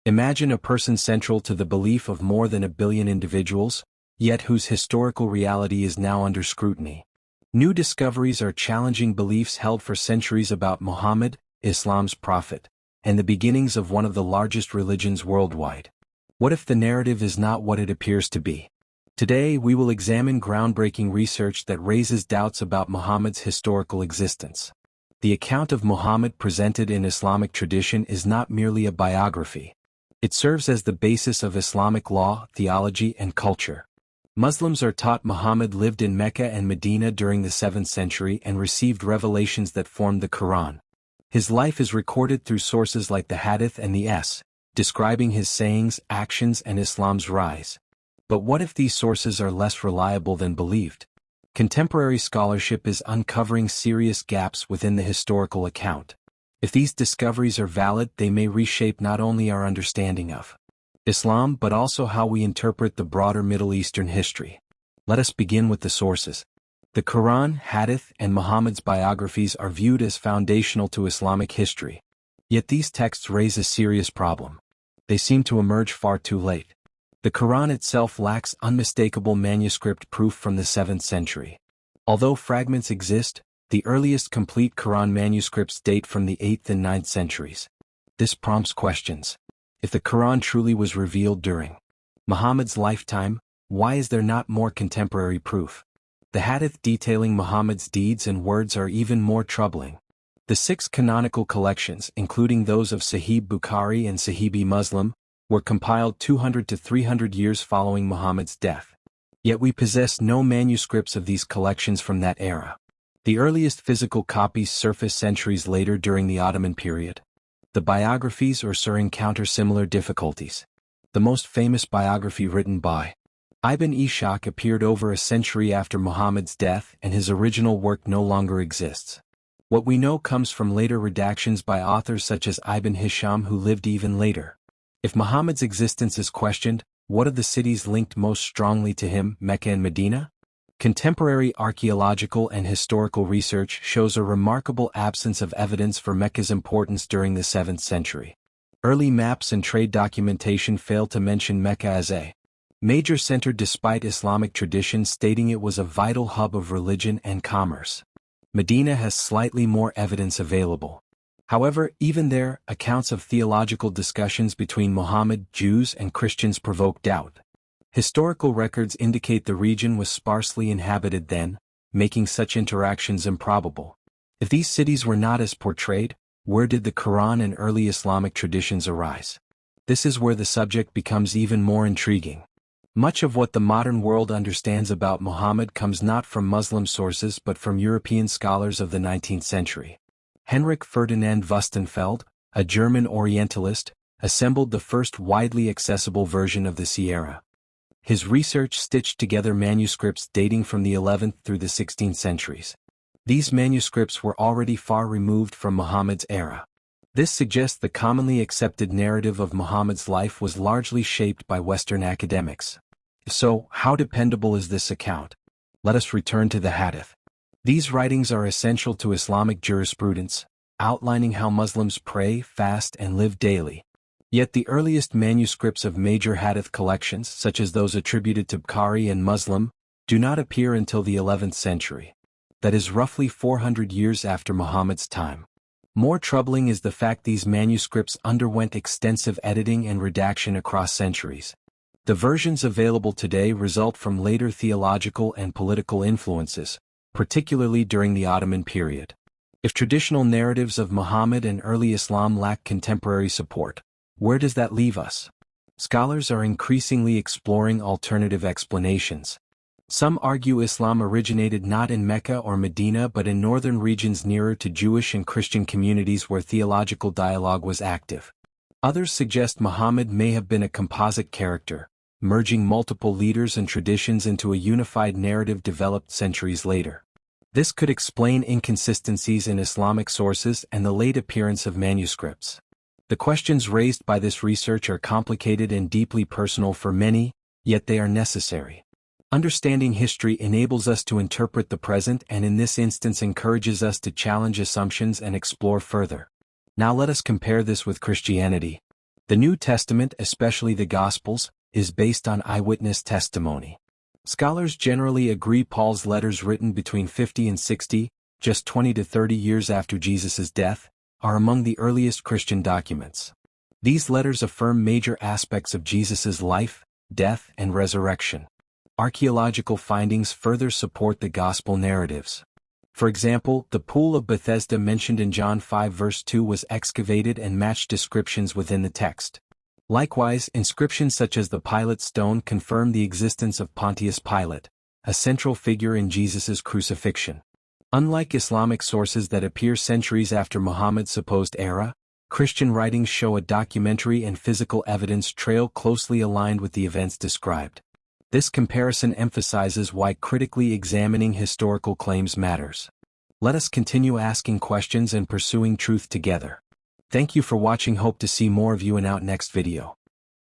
Imagine a person central to the belief of more than 1 billion individuals, yet whose historical reality is now under scrutiny. New discoveries are challenging beliefs held for centuries about Muhammad, Islam's prophet, and the beginnings of one of the largest religions worldwide. What if the narrative is not what it appears to be? Today we will examine groundbreaking research that raises doubts about Muhammad's historical existence. The account of Muhammad presented in Islamic tradition is not merely a biography. It serves as the basis of Islamic law, theology, and culture. Muslims are taught Muhammad lived in Mecca and Medina during the 7th century and received revelations that formed the Quran. His life is recorded through sources like the Hadith and the describing his sayings, actions, and Islam's rise. But what if these sources are less reliable than believed? Contemporary scholarship is uncovering serious gaps within the historical account. If these discoveries are valid, they may reshape not only our understanding of Islam but also how we interpret the broader Middle Eastern history. Let us begin with the sources. The Quran, Hadith, and Muhammad's biographies are viewed as foundational to Islamic history. Yet these texts raise a serious problem. They seem to emerge far too late. The Quran itself lacks unmistakable manuscript proof from the 7th century. Although fragments exist, the earliest complete Quran manuscripts date from the 8th and 9th centuries. This prompts questions. If the Quran truly was revealed during Muhammad's lifetime, why is there not more contemporary proof? The Hadith detailing Muhammad's deeds and words are even more troubling. The 6 canonical collections, including those of Sahih Bukhari and Sahih Muslim, were compiled 200 to 300 years following Muhammad's death. Yet we possess no manuscripts of these collections from that era. The earliest physical copies surfaced centuries later during the Ottoman period. The biographies encounter similar difficulties. The most famous biography written by Ibn Ishaq appeared over a century after Muhammad's death, and his original work no longer exists. What we know comes from later redactions by authors such as Ibn Hisham, who lived even later. If Muhammad's existence is questioned, what are the cities linked most strongly to him, Mecca and Medina? Contemporary archaeological and historical research shows a remarkable absence of evidence for Mecca's importance during the 7th century. Early maps and trade documentation fail to mention Mecca as a major center despite Islamic tradition stating it was a vital hub of religion and commerce. Medina has slightly more evidence available. However, even there, accounts of theological discussions between Muhammad, Jews, and Christians provoke doubt. Historical records indicate the region was sparsely inhabited then, making such interactions improbable. If these cities were not as portrayed, where did the Quran and early Islamic traditions arise? This is where the subject becomes even more intriguing. Much of what the modern world understands about Muhammad comes not from Muslim sources but from European scholars of the 19th century. Henrik Ferdinand Wustenfeld, a German Orientalist, assembled the first widely accessible version of the Sierra. His research stitched together manuscripts dating from the 11th through the 16th centuries. These manuscripts were already far removed from Muhammad's era. This suggests the commonly accepted narrative of Muhammad's life was largely shaped by Western academics. So, how dependable is this account? Let us return to the Hadith. These writings are essential to Islamic jurisprudence, outlining how Muslims pray, fast, and live daily. Yet the earliest manuscripts of major Hadith collections, such as those attributed to Bukhari and Muslim, do not appear until the 11th century. That is roughly 400 years after Muhammad's time. More troubling is the fact these manuscripts underwent extensive editing and redaction across centuries. The versions available today result from later theological and political influences, particularly during the Ottoman period. If traditional narratives of Muhammad and early Islam lack contemporary support, where does that leave us? Scholars are increasingly exploring alternative explanations. Some argue Islam originated not in Mecca or Medina but in northern regions nearer to Jewish and Christian communities where theological dialogue was active. Others suggest Muhammad may have been a composite character, merging multiple leaders and traditions into a unified narrative developed centuries later. This could explain inconsistencies in Islamic sources and the late appearance of manuscripts. The questions raised by this research are complicated and deeply personal for many, yet they are necessary. Understanding history enables us to interpret the present and in this instance encourages us to challenge assumptions and explore further. Now let us compare this with Christianity. The New Testament, especially the Gospels, is based on eyewitness testimony. Scholars generally agree Paul's letters written between 50 and 60, just 20 to 30 years after Jesus' death, are among the earliest Christian documents. These letters affirm major aspects of Jesus' life, death, and resurrection. Archaeological findings further support the gospel narratives. For example, the pool of Bethesda mentioned in John 5 verse 2 was excavated and matched descriptions within the text. Likewise, inscriptions such as the Pilate stone confirm the existence of Pontius Pilate, a central figure in Jesus' crucifixion. Unlike Islamic sources that appear centuries after Muhammad's supposed era, Christian writings show a documentary and physical evidence trail closely aligned with the events described. This comparison emphasizes why critically examining historical claims matters. Let us continue asking questions and pursuing truth together. Thank you for watching. Hope to see more of you in our next video.